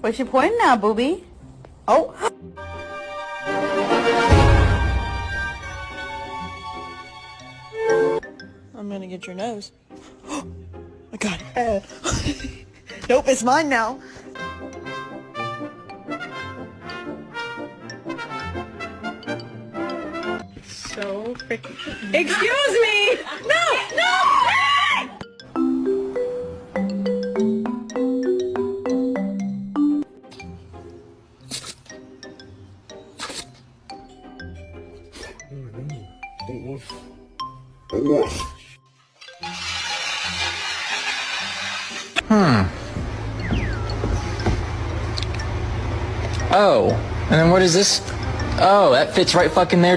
Where's your pointing now, booby? Oh. I'm gonna get your nose. I got it. Nope, it's mine now. So freaking. Excuse me! No! No! Oh, and then what is this? Oh, that fits right fucking there